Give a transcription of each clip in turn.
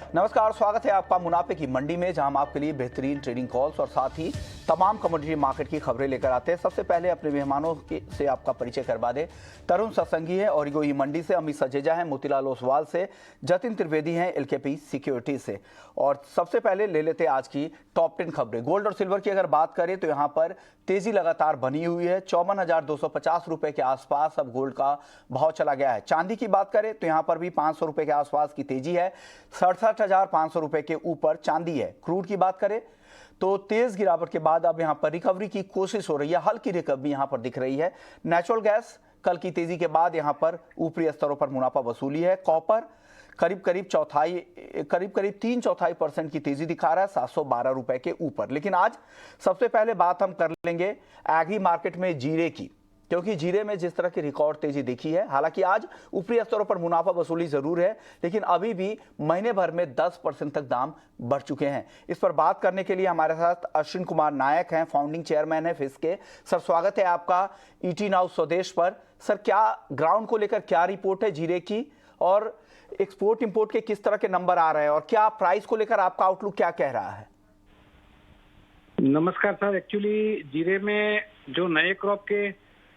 नमस्कार, स्वागत है आपका मुनाफे की मंडी में, जहां हम आपके लिए बेहतरीन ट्रेडिंग कॉल्स और साथ ही तमाम कमोडिटी मार्केट की खबरें लेकर आते हैं। सबसे पहले अपने मेहमानों से आपका परिचय करवा दें। तरुण सत्संगी है और ई मंडी से, अमित सजेजा है मोतीलाल ओसवाल से, जतिन त्रिवेदी हैं एलकेपी सिक्योरिटी से। और सबसे पहले ले लेते हैं आज की टॉप 10 खबरें। गोल्ड और सिल्वर की अगर बात करें तो यहाँ पर तेजी लगातार बनी हुई है। 54,250 रुपए के आसपास अब गोल्ड का भाव चला गया है। चांदी की बात करें तो यहाँ पर भी 500 रुपए के आसपास की तेजी है। 67,500 रुपए के ऊपर चांदी है। क्रूड की बात करें तो तेज गिरावट के बाद अब यहां पर रिकवरी की कोशिश हो रही है, हल्की रिकवरी यहां पर दिख रही है। नेचुरल गैस कल की तेजी के बाद यहां पर ऊपरी स्तरों पर मुनाफा वसूली है। कॉपर करीब करीब 3/4% की तेजी दिखा रहा है, 712 रुपए के ऊपर। लेकिन आज सबसे पहले बात हम कर लेंगे एग्री मार्केट में जीरे की, क्योंकि जीरे में जिस तरह की रिकॉर्ड तेजी दिखी है, हालांकि आज ऊपरी स्तरों पर मुनाफा वसूली जरूर है, लेकिन अभी भी महीने भर में 10% तक दाम बढ़ चुके हैं। इस पर बात करने के लिए हमारे साथ अश्विन कुमार नायक हैं, फाउंडिंग चेयरमैन है फिस्क के। सर, स्वागत है आपका ईटी नाउ स्वदेश पर। सर, क्या ग्राउंड को लेकर क्या रिपोर्ट है जीरे की, और एक्सपोर्ट इंपोर्ट के किस तरह के नंबर आ रहे हैं, और क्या प्राइस को लेकर आपका आउटलुक क्या कह रहा है? नमस्कार सर, एक्चुअली जीरे में जो नए क्रॉप के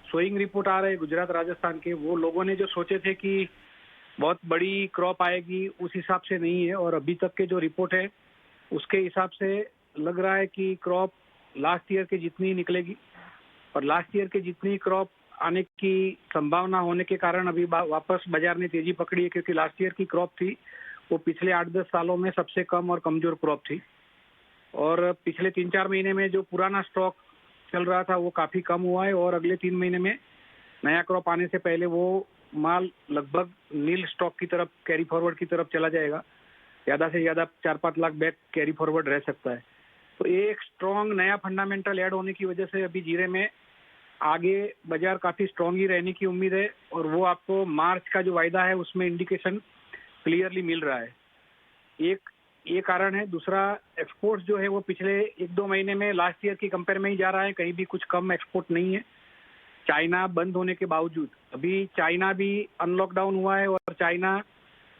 सोइंग रिपोर्ट आ रहे हैं गुजरात राजस्थान के, वो लोगों ने जो सोचे थे कि बहुत बड़ी क्रॉप आएगी, उस हिसाब से नहीं है। और अभी तक के जो रिपोर्ट है उसके हिसाब से लग रहा है कि क्रॉप लास्ट ईयर के जितनी निकलेगी, और लास्ट ईयर के जितनी क्रॉप आने की संभावना होने के कारण अभी वापस बाजार ने तेजी पकड़ी है, क्योंकि लास्ट ईयर की क्रॉप थी वो पिछले 8-10 सालों में सबसे कम और कमजोर क्रॉप थी। और पिछले 3-4 महीने में जो पुराना स्टॉक चल रहा था वो काफी कम हुआ है, और अगले 3 महीने में नया क्रॉप आने से पहले वो माल लगभग नील स्टॉक की तरफ, कैरी फॉरवर्ड की तरफ चला जाएगा। ज्यादा से ज्यादा 4-5 लाख बैग कैरी फॉरवर्ड रह सकता है। तो एक स्ट्रॉन्ग नया फंडामेंटल ऐड होने की वजह से अभी जीरे में आगे बाजार काफी स्ट्रॉन्ग ही रहने की उम्मीद है, और वो आपको मार्च का जो वायदा है उसमें इंडिकेशन क्लियरली मिल रहा है। एक ये कारण है। दूसरा, एक्सपोर्ट्स जो है वो पिछले 1-2 महीने में लास्ट ईयर की कंपेयर में ही जा रहा है, कहीं भी कुछ कम एक्सपोर्ट नहीं है। चाइना बंद होने के बावजूद अभी चाइना भी अनलॉकडाउन हुआ है, और चाइना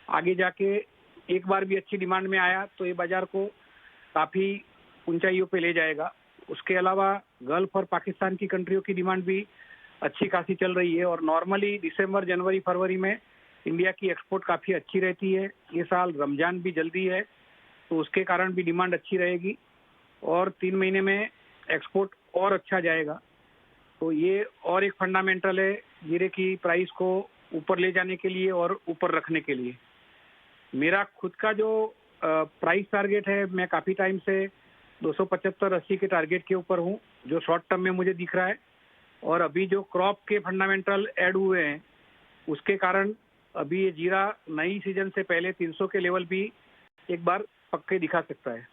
आगे जाके एक बार भी अच्छी डिमांड में आया तो ये बाजार को काफी ऊंचाइयों पे ले जाएगा। उसके अलावा गल्फ और पाकिस्तान की कंट्रियों की डिमांड भी अच्छी खासी चल रही है, और नॉर्मली दिसंबर, जनवरी, फरवरी में इंडिया की एक्सपोर्ट काफी अच्छी रहती है। ये साल रमजान भी जल्दी है तो उसके कारण भी डिमांड अच्छी रहेगी, और 3 महीने में एक्सपोर्ट और अच्छा जाएगा। तो ये और एक फंडामेंटल है जीरे की प्राइस को ऊपर ले जाने के लिए और ऊपर रखने के लिए। मेरा खुद का जो प्राइस टारगेट है, मैं काफी टाइम से 275-80 के टारगेट के ऊपर हूँ, जो शॉर्ट टर्म में मुझे दिख रहा है। और अभी जो क्रॉप के फंडामेंटल ऐड हुए हैं उसके कारण अभी ये जीरा नई सीजन से पहले 300 के लेवल भी एक बार पक्के दिखा सकता है।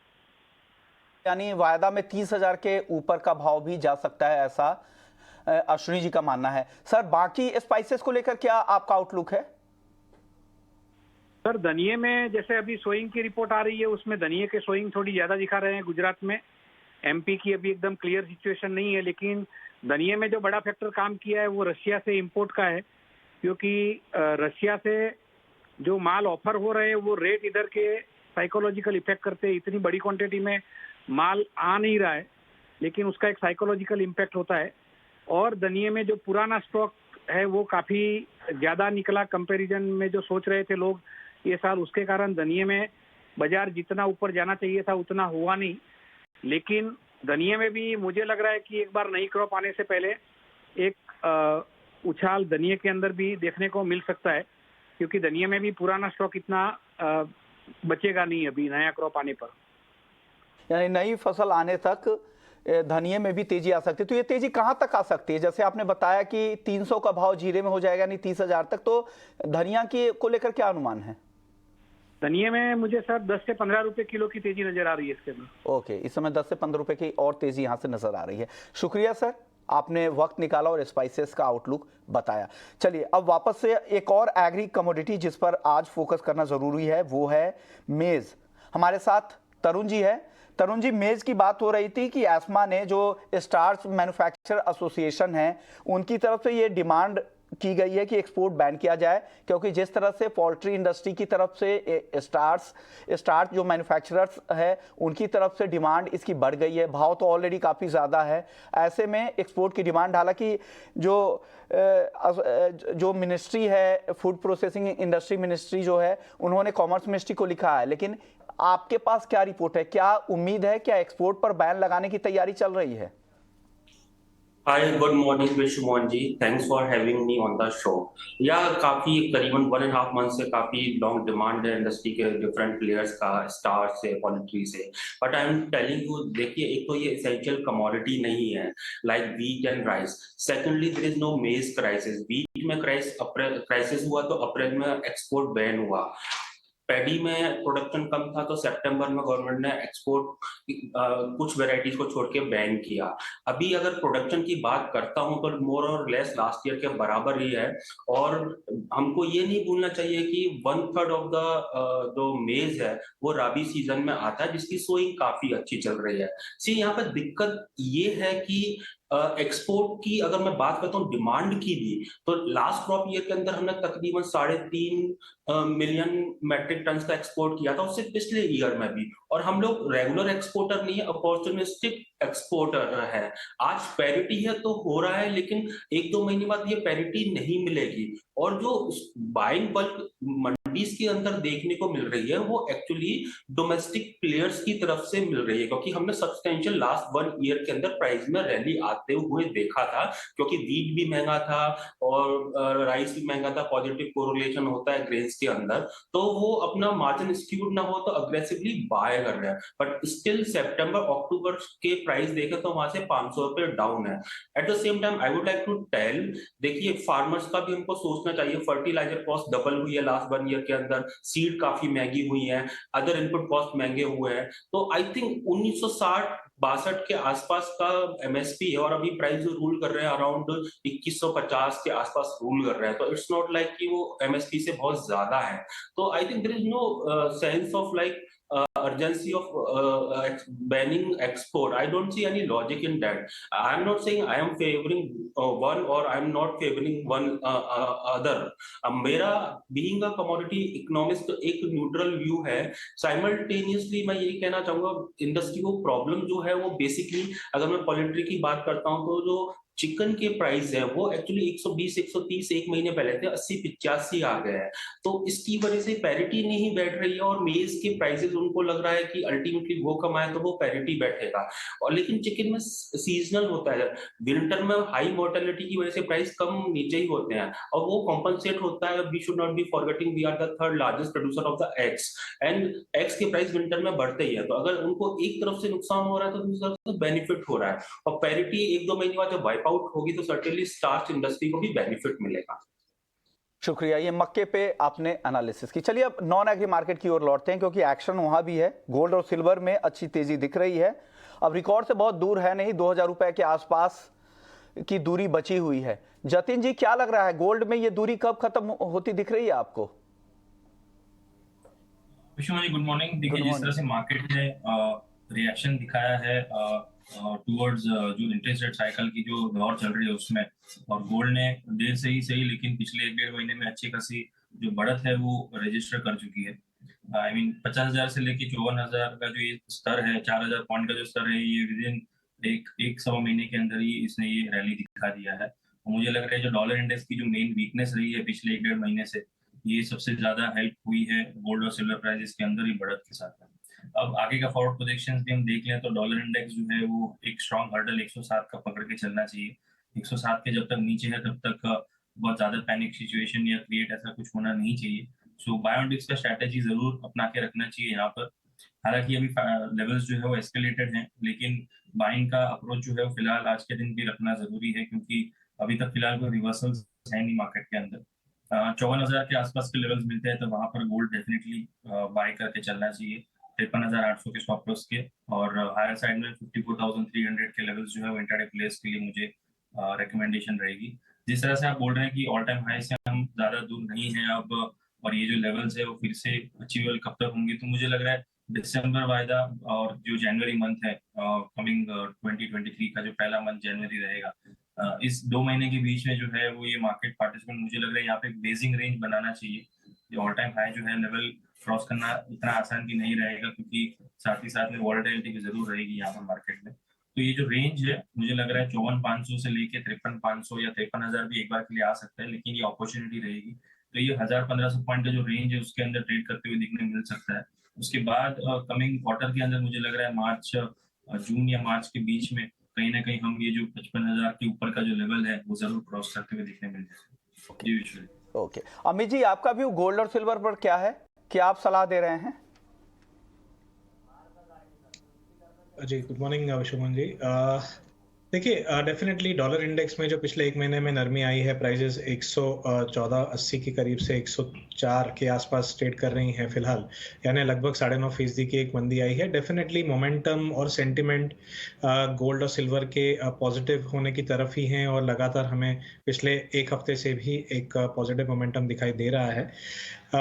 यानी वायदा में 30,000 के ऊपर का भाव भी जा सकता है, ऐसा अश्विनी जी का मानना है। सर, बाकी स्पाइसेस को लेकर क्या आपका आउटलुक है? सर, धनिये में जैसे अभी सोइंग की रिपोर्ट आ रही है, उसमें धनिये के सोइंग थोड़ी ज्यादा दिखा रहे हैं गुजरात में। एमपी की अभी एकदम क्लियर सिचुएशन नहीं है, लेकिन धनिये में जो बड़ा फैक्टर काम किया है वो रशिया से इंपोर्ट का है, क्योंकि रशिया से जो माल ऑफर हो रहे हैं वो रेट इधर के साइकोलॉजिकल इफेक्ट करते हैं। इतनी बड़ी क्वांटिटी में माल आ नहीं रहा है, लेकिन उसका एक साइकोलॉजिकल इम्पैक्ट होता है। और धनिये में जो पुराना स्टॉक है वो काफी ज्यादा निकला कंपैरिजन में जो सोच रहे थे लोग ये साल, उसके कारण धनिये में बाजार जितना ऊपर जाना चाहिए था उतना हुआ नहीं। लेकिन धनिये में भी मुझे लग रहा है कि एक बार नई क्रॉप आने से पहले एक उछाल धनिये के अंदर भी देखने को मिल सकता है, क्योंकि धनिये में भी पुराना स्टॉक इतना बचेगा नहीं अभी नया क्रॉप आने पर। यानी नई फसल आने तक धनिये में भी तेजी आ सकती है। तो ये तेजी कहां तक आ सकती है? जैसे आपने बताया कि 300 का भाव जीरे में हो जाएगा, यानी 30,000 तक, तो धनिया की को लेकर क्या अनुमान है? धनिये में मुझे सर 10 से 15 रुपए किलो की तेजी नजर आ रही है इसके अंदर। ओके, इस समय 10 से 15 रुपए की और तेजी यहां से नजर आ रही है। शुक्रिया सर, आपने वक्त निकाला और स्पाइसेस का आउटलुक बताया। चलिए अब वापस से एक और एग्री कमोडिटी जिस पर आज फोकस करना जरूरी है वो है मेज। हमारे साथ तरुण जी है। तरुण जी, मेज की बात हो रही थी कि एस्मा ने, जो स्टार्च मैन्युफैक्चरर एसोसिएशन है, उनकी तरफ से ये डिमांड की गई है कि एक्सपोर्ट बैन किया जाए, क्योंकि जिस तरह से पोल्ट्री इंडस्ट्री की तरफ से स्टार्स जो मैन्युफैक्चरर्स है उनकी तरफ से डिमांड इसकी बढ़ गई है, भाव तो ऑलरेडी काफ़ी ज़्यादा है। ऐसे में एक्सपोर्ट की डिमांड, हालांकि जो मिनिस्ट्री है, फूड प्रोसेसिंग इंडस्ट्री मिनिस्ट्री जो है, उन्होंने कॉमर्स मिनिस्ट्री को लिखा है, लेकिन आपके पास क्या रिपोर्ट है? क्या उम्मीद है, क्या एक्सपोर्ट पर बैन लगाने की तैयारी चल रही है? Hi, good morning, Vishwan ji. Thanks for having me on the show. काफी करीबन 1.5 मंथ से काफी लॉन्ग डिमांड है इंडस्ट्री के डिफरेंट प्लेयर्स का, स्टार से, पोल्ट्री से। But I am telling you, देखिए, एक तो ये एसेंशियल कमोडिटी नहीं है like wheat and rice. Secondly, there is no maize crisis. Wheat में क्राइसिस हुआ तो अप्रैल में एक्सपोर्ट बैन हुआ। पैडी में प्रोडक्शन कम था तो सितंबर में गवर्नमेंट ने एक्सपोर्ट कुछ वेराइटीज को छोड़ के बैन किया। अभी अगर प्रोडक्शन की बात करता हूं तो मोर और लेस लास्ट ईयर के बराबर ही है। और हमको ये नहीं भूलना चाहिए कि 1/3 ऑफ द जो मेज है वो राबी सीजन में आता है, जिसकी सोइंग काफी अच्छी चल रही है। सी, यहाँ पर दिक्कत ये है कि एक्सपोर्ट की अगर मैं बात करता हूँ डिमांड की भी, तो लास्ट क्रॉप ईयर के अंदर हमने तकरीबन 3.5 मिलियन मैट्रिक टन का एक्सपोर्ट किया था, उससे पिछले ईयर में भी। और हम लोग रेगुलर एक्सपोर्टर नहीं है, अपॉर्चुनिस्टिक एक्सपोर्टर है। आज पैरिटी है तो हो रहा है, लेकिन 1-2 महीने बाद ये पैरिटी नहीं मिलेगी। और जो बाइंग बल्क मंडीज के अंदर देखने को मिल रही है वो एक्चुअली डोमेस्टिक प्लेयर्स की तरफ से मिल रही है, क्योंकि हमने सब्सटेंशियल लास्ट 1 ईयर के अंदर प्राइस में रैली आते हुए देखा था, क्योंकि वीट भी महंगा था और राइस भी महंगा था। पॉजिटिव कोरिलेशन होता है ग्रेन्स के अंदर, तो वो अपना मार्जिन स्क्यूड ना हो तो अग्रेसिवली बाय कर रहे हैं। बट स्टिल सितंबर अक्टूबर के प्राइस देखे तो वहां से 500 रुपए डाउन है। At the same time I would like to tell, देखिए, फार्मर्स का भी हमको सोचना चाहिए। फर्टिलाइजर कॉस्ट डबल हुई है लास्ट 1 ईयर के अंदर, सीड काफी महंगी हुई है, अदर इनपुट कॉस्ट महंगे हुए हैं। तो आई थिंक 1960-62 के आसपास का एमएसपी है, और अभी प्राइस जो रूल कर रहे हैं अराउंड 2150 के आसपास रूल कर रहे हैं। तो इट्स नॉट लाइक कि वो एमएसपी से बहुत ज्यादा है। तो I think there is no sense of like urgency of banning export. I don't see any logic in that. I'm not saying I am favoring one or I'm not favoring one other. मेरा being a commodity economist एक neutral view है। Simultaneously मैं यही कहना चाहूंगा, industry को problem जो है वो बेसिकली, अगर मैं पोल्ट्री की बात करता हूँ तो जो चिकन के प्राइस है वो एक्चुअली 120-130 एक महीने पहले थे, 80-85 आ गए हैं। तो इसकी वजह से पैरिटी नहीं बैठ रही है, और मेज के प्राइसेस उनको लग रहा है कि अल्टीमेटली वो कमाए तो वो पैरिटी बैठेगा। और लेकिन चिकन में सीजनल होता है, विंटर में हाई मोर्टेलिटी की वजह से प्राइस कम नीचे ही होते हैं, और वो कॉम्पनसेट होता है। We should not be forgetting we are the third largest producer of the eggs, and eggs के प्राइस विंटर में बढ़ते ही है। तो अगर उनको एक तरफ से नुकसान हो रहा है तो दूसरी तरफ से बेनिफिट हो रहा है। और पैरिटी 1-2 महीने बाद जब वाइप आउट होगी तो सर्टेनली स्टार्च इंडस्ट्री को भी बेनिफिट मिलेगा। शुक्रिया, ये मक्के पे आपने एनालिसिस की। चलिए अब नॉन एग्री मार्केट की ओर लौटते हैं, क्योंकि एक्शन वहां भी है। गोल्ड और सिल्वर में अच्छी तेजी दिख रही है, अब रिकॉर्ड से बहुत दूर है नहीं, 2000 रुपए के आसपास की दूरी बची हुई है। जतिन जी, क्या लग रहा है, गोल्ड में ये दूरी कब खत्म होती दिख रही है आपको? Vishnu ji, good morning. देखिए, जिस तरह से मार्केट ने रिएक्शन दिखाया है टुवर्ड्स जो इंटरेस्ट रेट साइकिल की जो दौर चल रही है उसमें, और गोल्ड ने देर से ही सही लेकिन पिछले 1-1.5 महीने में अच्छी खासी जो बढ़त है वो रजिस्टर कर चुकी है। आई मीन 50,000 से लेके 54,000 का जो ये स्तर है, 4,000 पॉइंट का जो स्तर है, ये विद इन एक सवा महीने के अंदर ही इसने ये रैली दिखा दिया है। और मुझे लग रहा है जो डॉलर इंडेक्स की जो मेन वीकनेस रही है पिछले 1-1.5 महीने से, ये सबसे ज्यादा हेल्प हुई है गोल्ड और सिल्वर प्राइसेस के अंदर ही बढ़त के साथ। अब आगे का फॉरवर्ड प्रोजेक्शंस भी हम देख लें तो डॉलर इंडेक्स जो है वो एक स्ट्रॉन्ग हर्डल 107 का पकड़ के चलना चाहिए। 107 के जब तक नीचे है तब तक बहुत ज्यादा पैनिक सिचुएशन या क्रिएट ऐसा कुछ होना नहीं चाहिए। सो बायोडिक्स का स्ट्रैटेजी जरूर अपना के रखना चाहिए यहाँ पर। हालांकि अभी लेवल्स जो है वो एस्केलेटेड हैं, लेकिन बाइंग का अप्रोच जो है वो फिलहाल आज के दिन भी रखना जरूरी है, क्योंकि अभी तक फिलहाल कोई रिवर्सल्स है नहीं मार्केट के अंदर। 54,000 के आसपास के लेवल्स मिलते हैं तो वहां पर गोल्ड डेफिनेटली बाय करके चलना चाहिए 53,800 के स्टॉप लॉस के। और हायर साइड में 54,300 के लेवल्स जो है वो इंट्राडे प्लेस के लिए मुझे रिकमेंडेशन रहेगी। जिस तरह से आप बोल रहे हैं कि ऑल टाइम हाई से हम ज्यादा दूर नहीं है अब, और ये जो लेवल्स है वो फिर से अचीवेबल कब तक होंगे, तो मुझे लग रहा है दिसंबर वायदा और जो जनवरी मंथ है कमिंग 2023 का जो पहला मंथ जनवरी रहेगा, इस 2 महीने के बीच में जो है वो ये मार्केट पार्टिसिपेंट मुझे लग रहा है यहाँ पे एक बेसिक रेंज बनाना चाहिए। ये ऑल टाइम हाई जो है लेवल क्रॉस करना इतना आसान भी नहीं रहेगा, क्योंकि साथ ही साथ में वॉलेटिलिटी भी जरूर रहेगी यहाँ पर मार्केट में। तो ये जो रेंज है मुझे लग रहा है 54,500 से लेके 53,500 या 53,000 भी एक बार के लिए आ सकता है, लेकिन ये अपॉर्चुनिटी रहेगी। तो ये 1,000-1,500 पॉइंट का जो रेंज है उसके अंदर ट्रेड करते हुए दिखने मिल सकता है। उसके बाद कमिंग क्वार्टर के अंदर मुझे लग रहा है मार्च जून या मार्च के बीच में कहीं ना कहीं हम ये जो 55,000 के ऊपर का जो लेवल है वो जरूर क्रॉस करते हुए दिखने मिल जाएगा। जी विश्वजी। ओके अमित जी, आपका व्यू गोल्ड और सिल्वर पर क्या है? क्या आप सलाह दे रहे हैं? जी गुड मॉर्निंग विश्वमन जी। देखिए डेफिनेटली डॉलर इंडेक्स में जो पिछले एक महीने में नरमी आई है, प्राइजेस 114.80 के करीब से 104 के आसपास ट्रेड कर रही हैं फिलहाल, यानी लगभग 9.5% की एक मंदी आई है। डेफिनेटली मोमेंटम और सेंटिमेंट गोल्ड और सिल्वर के पॉजिटिव होने की तरफ ही हैं, और लगातार हमें पिछले एक हफ्ते से भी एक पॉजिटिव मोमेंटम दिखाई दे रहा है।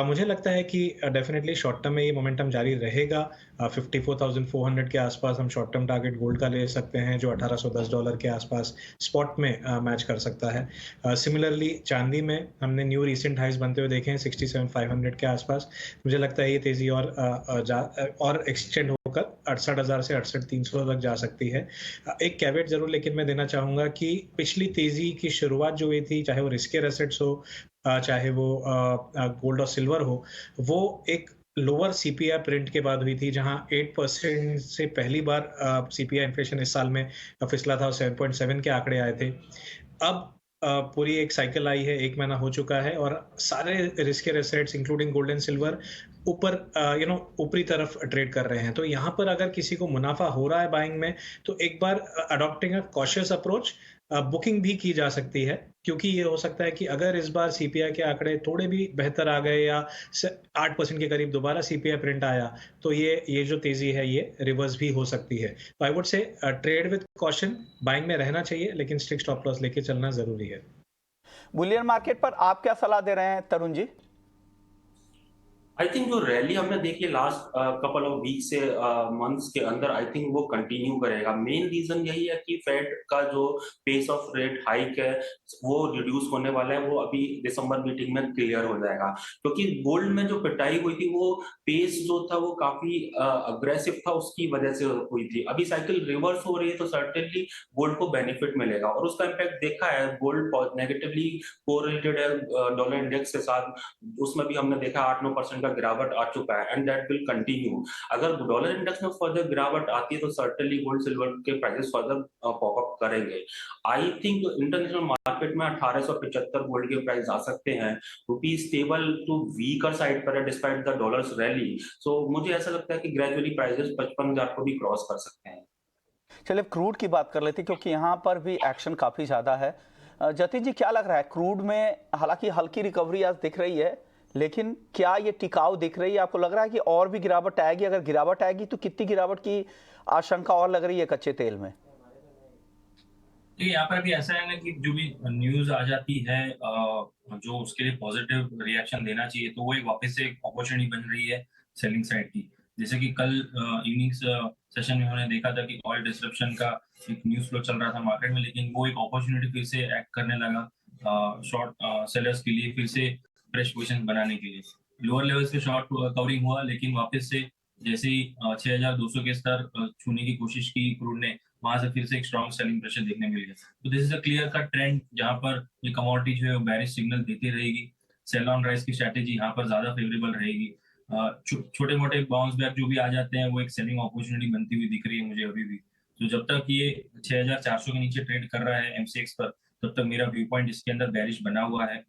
मुझे लगता है कि डेफिनेटली शॉर्ट टर्म में ये मोमेंटम जारी रहेगा। 54,400 के आसपास हम शॉर्ट टर्म टारगेट गोल्ड का ले सकते हैं, जो $1,810 के आसपास स्पॉट में मैच कर सकता है। सिमिलरली चांदी में हमने न्यू रिसेंट हाइज बनते हुए देखे हैं 67,500 के आसपास। मुझे लगता है ये तेजी और एक्सटेंड होकर 68,000 से 68,300 तक जा सकती है। एक कैवेट जरूर लेकिन मैं देना चाहूंगा कि पिछली तेजी की शुरुआत जो हुई थी, चाहे वो रिस्की एसेट्स हो चाहे वो गोल्ड और सिल्वर हो, वो एक लोअर सीपीआई प्रिंट के बाद हुई थी, जहां 8% से पहली बार सीपीआई इन्फ्लेशन इस साल में फिसला था और 7.7 के आंकड़े आए थे। अब पूरी एक साइकिल आई है, एक महीना हो चुका है, और सारे risky assets including gold and silver ऊपर ऊपरी तरफ ट्रेड कर रहे हैं। तो यहाँ पर अगर किसी को मुनाफा हो रहा है बाइंग में, तो एक बार adopting a cautious approach booking भी की जा सकती है, क्योंकि ये हो सकता है कि अगर इस बार सीपीआई के आंकड़े थोड़े भी बेहतर आ गए या 8% के करीब दोबारा सीपीआई प्रिंट आया, तो ये जो तेजी है ये रिवर्स भी हो सकती है। तो I would say trade with caution, buying में रहना चाहिए, लेकिन स्ट्रिक्ट स्टॉप लॉस लेके चलना जरूरी है। बुलियन मार्केट पर आप क्या सलाह दे रहे हैं तरुण जी? आई थिंक जो रैली हमने देखी लास्ट कपल ऑफ वीक से मंथ्स के अंदर, आई थिंक वो कंटिन्यू करेगा। मेन रीजन यही है कि फेड का जो पेस ऑफ रेट हाइक है वो रिड्यूस होने वाला है, वो अभी दिसंबर मीटिंग में क्लियर हो जाएगा। क्योंकि गोल्ड में जो पिटाई हुई थी वो पेस जो था वो काफी अग्रेसिव था, उसकी वजह से हुई थी। अभी साइकिल रिवर्स हो रही है, तो सर्टेनली गोल्ड को बेनिफिट मिलेगा, और उसका इम्पैक्ट देखा है। गोल्ड नेगेटिवली कोरिलेटेड है डॉलर इंडेक्स के साथ, उसमें भी हमने देखा 8-9% गिरावट आ चुका है, एंड दैट विल कंटिन्यू। अगर डॉलर इंडेक्स में फर्दर गिरावट आती है तो सर्टेनली गोल्ड सिल्वर के प्राइसेस फर्दर पॉपअप करेंगे। आई थिंक इंटरनेशनल मार्केट में 1875 गोल्ड के प्राइस आ सकते हैं। रुपी स्टेबल टू वीकर साइड पर है डिस्पाइट द डॉलर्स रैली। सो मुझे ऐसा लगता है कि ग्रेजुअली प्राइसेस 55,000 को भी क्रॉस कर सकते हैं। चलिए क्रूड की बात कर लेते हैं, क्योंकि यहाँ पर भी एक्शन काफी ज्यादा है। जतिन जी, क्या लग रहा है क्रूड में? हालांकि हल्की रिकवरी आज दिख रही है, लेकिन क्या ये टिकाऊ दिख रही है? आपको लग रहा है कि और भी गिरावट आएगी? अगर गिरावट आएगी तो कितनी गिरावट की आशंका और लग रही है कच्चे तेल में? यहाँ पर भी ऐसा है ना कि जो भी न्यूज आ जाती है जो उसके लिए पॉजिटिव रिएक्शन देना चाहिए, तो वो एक वापस से एक अपॉर्चुनिटी बन रही है सेलिंग साइड की। जैसे कि कल इवनिंग सेशन में हमने देखा था कि ऑयल डिसरप्शन का एक न्यूज फ्लो चल रहा था मार्केट में, लेकिन वो एक अपॉर्चुनिटी फिर से एक्ट करने लगा शॉर्ट सेलर्स के लिए, फिर से फ्रेश पोजिशन बनाने के लिए। लोअर लेवल से शॉर्ट कवरिंग हुआ, लेकिन वापस से जैसे ही 6,200 के स्तर छूने की कोशिश की क्रूड ने, वहां से फिर से एक स्ट्रॉन्ग सेलिंग प्रेशर देखने मिल गया। तो this is a clear cut trend, जहां पर ये कमोडिटी जो है वो बेरिश सिग्नल देती रहेगी। सेल ऑन राइज की स्ट्रैटेजी यहाँ पर ज्यादा फेवरेबल रहेगी। छोटे मोटे बाउंस बैक जो भी आ जाते हैं वो एक सेलिंग अपॉर्चुनिटी बनती हुई दिख रही है मुझे अभी भी। तो जब तक ये 6,400 के नीचे ट्रेड कर रहा है एमसीएक्स पर, तब तक मेरा व्यू पॉइंट इसके अंदर बेरिश बना हुआ है।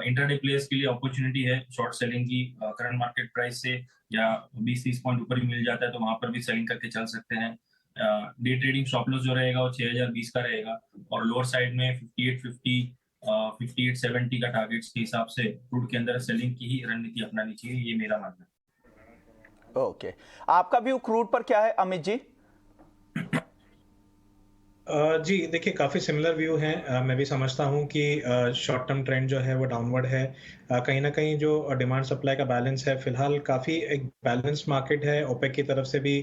इंटरडे प्लेयर्स के लिए अपॉर्चुनिटी है शॉर्ट सेलिंग की, करंट मार्केट प्राइस से या 20-30 पॉइंट ऊपर भी मिल जाता है तो वहां पर भी सेलिंग करके चल सकते हैं। डे ट्रेडिंग स्टॉप लॉस जो रहेगा वो 6,020 का रहेगा, और लोअर साइड में 5850 5870 का टारगेट्स के हिसाब से क्रूड के अंदर सेलिंग की ही रणनीति अपनानी चाहिए, ये मेरा मानना है। ओके, आपका व्यू क्रूड पर क्या है अमित जी? जी देखिए, काफ़ी सिमिलर व्यू हैं। मैं भी समझता हूँ कि शॉर्ट टर्म ट्रेंड जो है वो डाउनवर्ड है। कहीं न कहीं जो डिमांड सप्लाई का बैलेंस है, फिलहाल काफ़ी एक बैलेंस्ड मार्केट है। ओपेक की तरफ से भी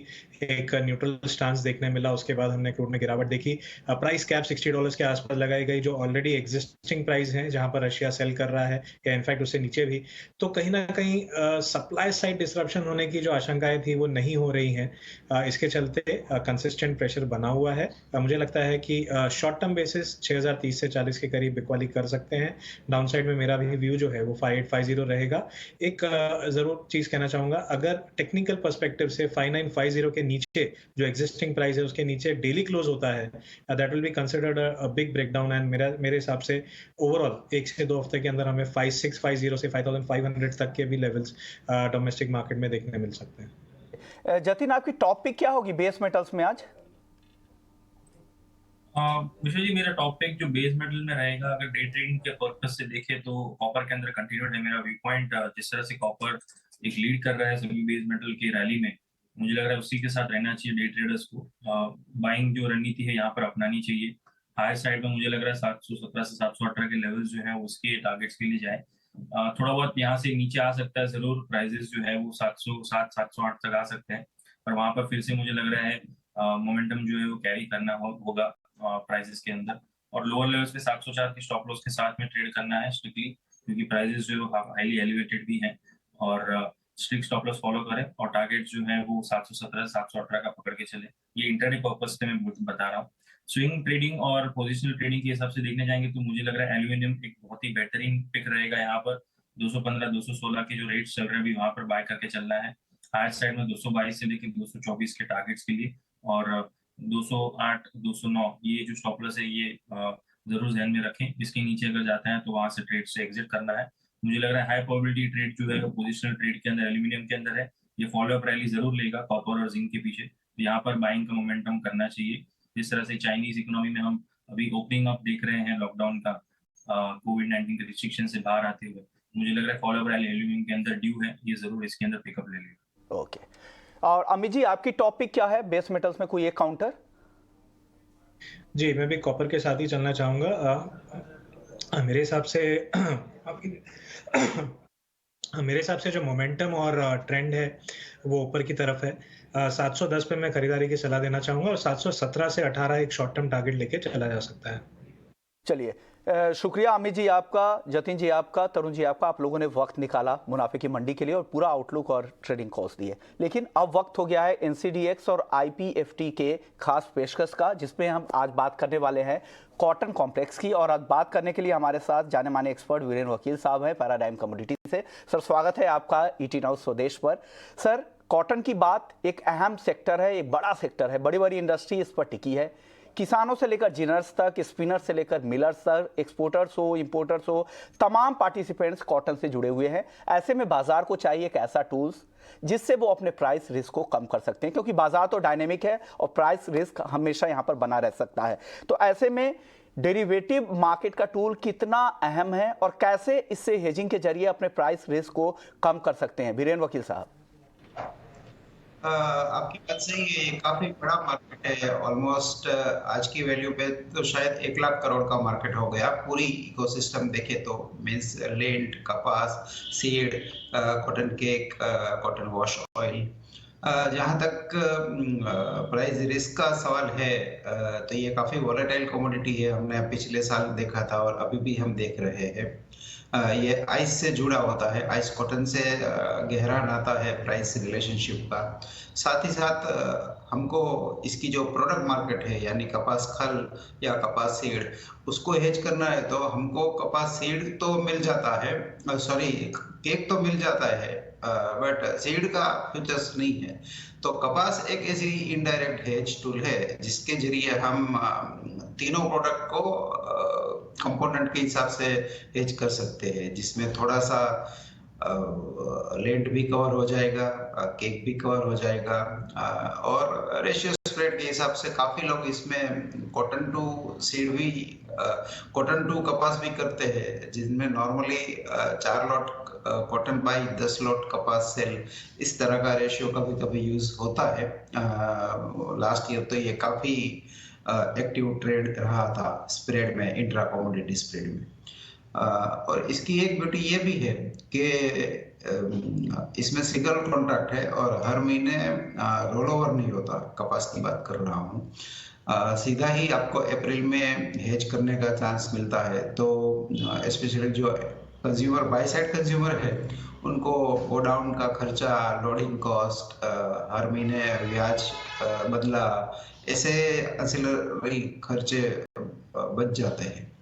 एक न्यूट्रल स्टांस देखने मिला, उसके बाद हमने क्रूड में गिरावट देखी। प्राइस कैप $60 के आसपास लगाई गई, जो ऑलरेडी एक्जिस्टिंग प्राइस हैं, जहाँ पर रशिया सेल कर रहा है, या इनफैक्ट उससे नीचे भी। तो कहीं न कहीं सप्लाई साइड डिसरप्शन होने की जो आशंकाएँ थी, वो नहीं हो रही हैं। इसके चलते कंसिस्टेंट प्रेशर बना हुआ है। मुझे लगता है कि शॉर्ट टर्म बेसिस 6030 से 40 के करीब बिकवाली कर सकते हैं। डाउन साइड में मेरा भी व्यू जो है वो 5850 रहेगा। एक ज़रूर चीज़ कहना चाहूँगा, अगर टेक्निकल पर्सपेक्टिव से 5950 के नीचे जो एक्जिस्टिंग प्राइस है उसके नीचे डेली क्लोज होता है, that will be considered a big breakdown, and मेरे हिसाब से ओवरऑल 1 से 2 हफ्ते के अंदर हमें 5650 से 5500 तक के भी लेवल्स डोमेस्टिक मार्केट में देखने मिल सकते हैं। जतिन, आपकी टॉप पिक क्या होगी बेस मेटल्स में आज? विशेष जी, मेरा टॉपिक जो बेस मेटल में रहेगा, अगर डे ट्रेडिंग के पर्पज से देखें तो कॉपर के अंदर कंटिन्यूड है मेरा व्यू पॉइंट। जिस तरह से कॉपर एक लीड कर रहा है सभी बेस मेटल की रैली में, मुझे लग रहा है उसी के साथ रहना चाहिए डे ट्रेडर्स को। बाइंग जो रणनीति है यहाँ पर अपनानी चाहिए। हायर साइड में मुझे लग रहा है 717 से 718 के लेवल्स जो है उसके टारगेट्स के लिए जाए। थोड़ा बहुत यहाँ से नीचे आ सकता है जरूर, प्राइजेस जो है वो 707 708 तक आ सकते हैं, पर वहां पर फिर से मुझे लग रहा है मोमेंटम जो है वो कैरी करना होगा प्राइसेस के अंदर। और लोअर लेवल्स पे 704 की स्टॉप लॉस के साथ में ट्रेड करना है स्ट्रिक्टली, क्योंकि प्राइसेस जो है हाईली एलिवेटेड भी हैं। और स्ट्रिक्ट स्टॉप लॉस फॉलो करें और टारगेट जो है वो 717 718 का पकड़ के चले। ये इंटरडे पर्पज से मैं बता रहा हूँ। स्विंग ट्रेडिंग और पोजिशनल ट्रेडिंग के हिसाब से देखने जाएंगे तो मुझे लग रहा है एल्यूमिनियम एक बहुत ही बेहतरीन पिक रहेगा यहाँ पर। 215 216 के जो रेट्स चल रहे हैं अभी वहां पर बाय करके चलना है। हायर साइड में 222 से लेकर 224 के टारगेट्स के लिए, और 208 209 ये जो स्टॉप लॉस है ये जरूर ध्यान में रखें। इसके नीचे अगर जाता है तो वहां से ट्रेड से एग्जिट करना है। मुझे लग रहा है हाई प्रोबेबिलिटी ट्रेड जो है पोजिशनल ट्रेड के अंदर एल्यूमिनियम के अंदर है। ये फॉलो अप रैली जरूर लेगा कॉपर और जिंक के पीछे, तो यहाँ पर बाइंग का मोमेंटम करना चाहिए। जिस तरह से चाइनीज इकोनॉमी में हम अभी ओपनिंग अप देख रहे हैं लॉकडाउन का, कोविड-19 के रिस्ट्रिक्शन से बाहर आते हुए, मुझे लग रहा है फॉलो अप रैली एल्यूमिनियम के अंदर ड्यू है, ये जरूर इसके अंदर पिकअप ले लेगा। ओके, और अमित जी आपकी टॉपिक क्या है बेस मेटल्स में, कोई एक काउंटर? जी, मैं भी कॉपर के साथ ही चलना चाहूँगा। मेरे हिसाब से मेरे हिसाब से जो मोमेंटम और ट्रेंड है वो ऊपर की तरफ है। 710 पे मैं खरीदारी की सलाह देना चाहूँगा, और 717 से 18 एक शॉर्ट टर्म टारगेट लेके चला जा सकता है। चलिए, शुक्रिया अमित जी आपका, जतिन जी आपका, तरुण जी आपका। आप लोगों ने वक्त निकाला मुनाफे की मंडी के लिए और पूरा आउटलुक और ट्रेडिंग कॉल्स दिए। लेकिन अब वक्त हो गया है एनसीडीएक्स और आईपीएफटी के खास पेशकश का, जिसमें हम आज बात करने वाले हैं कॉटन कॉम्प्लेक्स की। और आज बात करने के लिए हमारे साथ जाने माने एक्सपर्ट वीरेन वकील साहब हैं पैराडाइम कमोडिटी से। सर, स्वागत है आपका ईटी नाउ स्वदेश पर। सर, कॉटन की बात एक अहम सेक्टर है, एक बड़ा सेक्टर है, बड़ी बड़ी इंडस्ट्री इस पर टिकी है। किसानों से लेकर जिनर्स तक, स्पिनर से लेकर मिलर्स तक, एक्सपोर्टर्स हो, इंपोर्टर्स हो, तमाम पार्टिसिपेंट्स कॉटन से जुड़े हुए हैं। ऐसे में बाजार को चाहिए एक ऐसा टूल्स जिससे वो अपने प्राइस रिस्क को कम कर सकते हैं, क्योंकि बाजार तो डायनेमिक है और प्राइस रिस्क हमेशा यहाँ पर बना रह सकता है। तो ऐसे में डेरिवेटिव मार्केट का टूल कितना अहम है और कैसे इससे हेजिंग के जरिए अपने प्राइस रिस्क को कम कर सकते हैं, वीरेन वकील साहब? आपकी बात सही है, ये काफी बड़ा मार्केट है। ऑलमोस्ट आज की वैल्यू पे तो शायद 1 लाख करोड़ का मार्केट हो गया पूरी इकोसिस्टम देखे तो। मींस लेंट, कपास, seed, cotton cake, cotton wash oil. जहाँ तक प्राइस रिस्क का सवाल है, तो ये काफी वॉलेटाइल कमोडिटी है। हमने पिछले साल देखा था और अभी भी हम देख रहे हैं। ये आइस से जुड़ा होता है, आइस कॉटन से गहरा नाता है प्राइस रिलेशनशिप का। साथ ही साथ हमको इसकी जो प्रोडक्ट मार्केट है, यानी कपास खल या कपास सीड, उसको हेज करना है तो हमको कपास सीड तो मिल जाता है, सॉरी केक तो मिल जाता है, बट सीड का फ्यूचर्स नहीं है। तो कपास एक ऐसी इनडायरेक्ट हेज टूल है जिसके जरिए हम तीनों प्रोडक्ट को कंपोनेंट के हिसाब से हेज कर सकते हैं, जिसमें थोड़ा सा लेंट भी कवर हो जाएगा, केक भी कवर हो जाएगा, और रेशियो स्प्रेड के हिसाब से काफी लोग इसमें कॉटन टू सीड भी, कॉटन टू कपास भी करते हैं, जिनमें normally 4 lot cotton by 10 lot कपास सेल, इस तरह का रेशियो कभी कभी यूज होता है। लास्ट ईयर तो ये काफी एक्टिव ट्रेड रहा था स्प्रेड में, इंट्रा कमोडिटी स्प्रेड में। और इसकी एक ब्यूटी ये भी है कि इसमें सिंगल कॉन्ट्रैक्ट है और हर महीने रोल ओवर नहीं होता। कपास की बात कर रहा हूँ, सीधा ही आपको अप्रैल में हेज करने का चांस मिलता है। तो स्पेशली जो कंज्यूमर, बाय साइड कंज्यूमर है, उनको गोडाउन का खर्चा, लोडिंग कॉस्ट, हर महीने ब्याज बदला, ऐसे एंसिलरी खर्चे बच जाते हैं।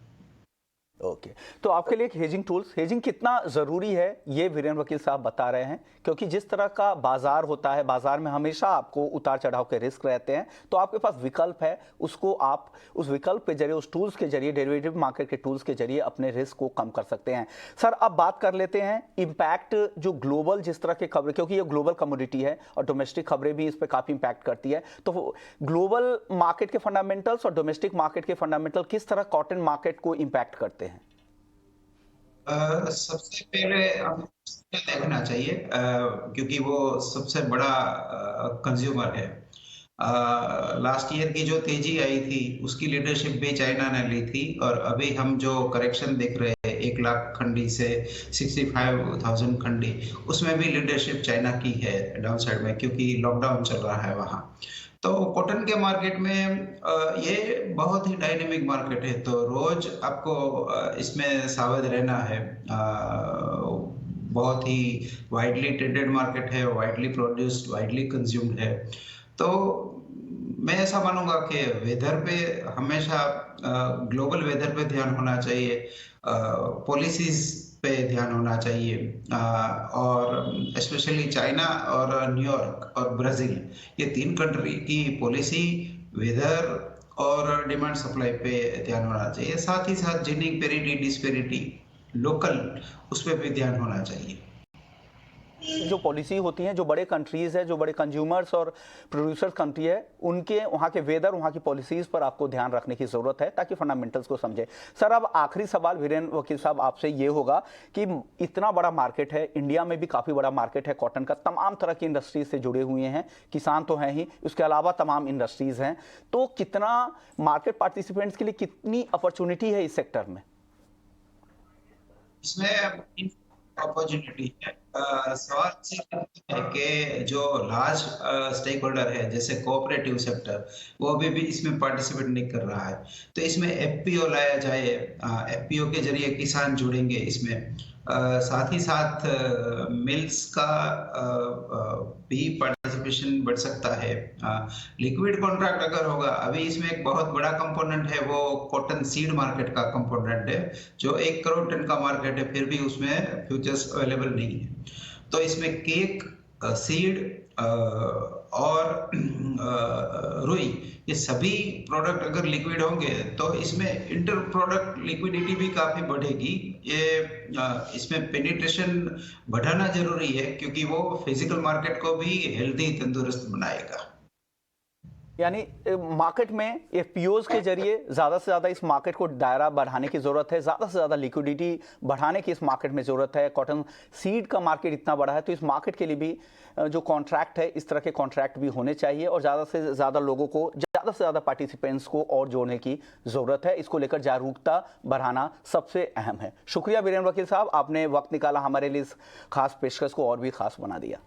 ओके, तो आपके लिए हेजिंग टूल्स, हेजिंग कितना ज़रूरी है ये वीरेंद्र वकील साहब बता रहे हैं, क्योंकि जिस तरह का बाजार होता है, बाजार में हमेशा आपको उतार चढ़ाव के रिस्क रहते हैं, तो आपके पास विकल्प है, उसको आप उस विकल्प के जरिए, उस टूल्स के जरिए, डेरिवेटिव मार्केट के टूल्स के जरिए अपने रिस्क को कम कर सकते हैं। सर, अब बात कर लेते हैं इम्पैक्ट जो ग्लोबल, जिस तरह के खबरें, क्योंकि ये ग्लोबल कमोडिटी है और डोमेस्टिक खबरें भी इस पर काफ़ी इम्पैक्ट करती है, तो ग्लोबल मार्केट के फंडामेंटल्स और डोमेस्टिक मार्केट के फंडामेंटल किस तरह कॉटन मार्केट को इम्पैक्ट करते हैं? सबसे पहले हमें देखना चाहिए, क्योंकि वो सबसे बड़ा कंज्यूमर है। लास्ट ईयर की जो तेजी आई थी उसकी लीडरशिप भी चाइना ने ली थी, और अभी हम जो करेक्शन देख रहे हैं 1 लाख खंडी से 65,000 खंडी, उसमें भी लीडरशिप चाइना की है डाउन साइड में, क्योंकि लॉकडाउन चल रहा है वहाँ। तो कॉटन के मार्केट में ये बहुत ही डायनेमिक मार्केट है, तो रोज आपको इसमें सावध रहना है। बहुत ही वाइडली ट्रेडेड मार्केट है, वाइडली प्रोड्यूस्ड, वाइडली कंज्यूम्ड है। तो मैं ऐसा मानूंगा कि वेदर पे हमेशा, ग्लोबल वेदर पे ध्यान होना चाहिए, पॉलिसीज पे ध्यान होना चाहिए, और स्पेशली चाइना और न्यूयॉर्क और ब्राजील, ये 3 कंट्री की पॉलिसी, वेदर और डिमांड सप्लाई पे ध्यान होना चाहिए। साथ ही साथ जीनिंग पेरिटी, डिस्पेरिटी, लोकल, उस पर भी ध्यान होना चाहिए। जो पॉलिसी होती हैं, जो बड़े कंट्रीज है, जो बड़े कंज्यूमर्स और प्रोड्यूसर्स कंट्री है, उनके वहाँ के वेदर, वहाँ की पॉलिसीज पर आपको ध्यान रखने की ज़रूरत है ताकि फंडामेंटल्स को समझे। सर, अब आखिरी सवाल वीरेंद्र वकील साहब आपसे ये होगा कि इतना बड़ा मार्केट है, इंडिया में भी काफ़ी बड़ा मार्केट है कॉटन का, तमाम तरह की इंडस्ट्रीज से जुड़े हुए हैं, किसान तो हैं ही, उसके अलावा तमाम इंडस्ट्रीज हैं, तो कितना मार्केट पार्टिसिपेंट्स के लिए कितनी अपॉर्चुनिटी है इस सेक्टर में? इसमें अपॉर्चुनिटी है। सवाल सिर्फ है कि जो लार्ज स्टेक होल्डर है, जैसे कोऑपरेटिव सेक्टर, वो भी इसमें पार्टिसिपेट नहीं कर रहा है। तो इसमें एफपीओ लाया जाए, एफपीओ के जरिए किसान जुड़ेंगे इसमें। साथ ही साथ मिल्स का भी पार्टिसिपेशन बढ़ सकता है। लिक्विड कॉन्ट्रैक्ट अगर होगा, अभी इसमें एक बहुत बड़ा कंपोनेंट है, वो कॉटन सीड मार्केट का कंपोनेंट है, जो 1 करोड़ टन का मार्केट है, फिर भी उसमें फ्यूचर्स अवेलेबल नहीं है। तो इसमें केक, सीड और रुई, ये सभी प्रोडक्ट अगर लिक्विड होंगे तो इसमें इंटर प्रोडक्ट लिक्विडिटी भी काफी बढ़ेगी। ये इसमें पेनिट्रेशन बढ़ाना जरूरी है, क्योंकि वो फिजिकल मार्केट को भी हेल्दी, तंदुरुस्त बनाएगा। यानी मार्केट में एफपीओज के जरिए ज़्यादा से ज़्यादा इस मार्केट को दायरा बढ़ाने की ज़रूरत है, ज़्यादा से ज़्यादा लिक्विडिटी बढ़ाने की इस मार्केट में ज़रूरत है। कॉटन सीड का मार्केट इतना बड़ा है, तो इस मार्केट के लिए भी जो कॉन्ट्रैक्ट है, इस तरह के कॉन्ट्रैक्ट भी होने चाहिए, और ज़्यादा से ज़्यादा लोगों को, ज़्यादा से ज़्यादा पार्टिसिपेंट्स को और जोड़ने की ज़रूरत है। इसको लेकर जागरूकता बढ़ाना सबसे अहम है। शुक्रिया वीरेंद्र वकील साहब, आपने वक्त निकाला हमारे लिए, इस खास पेशकश को और भी खास बना दिया।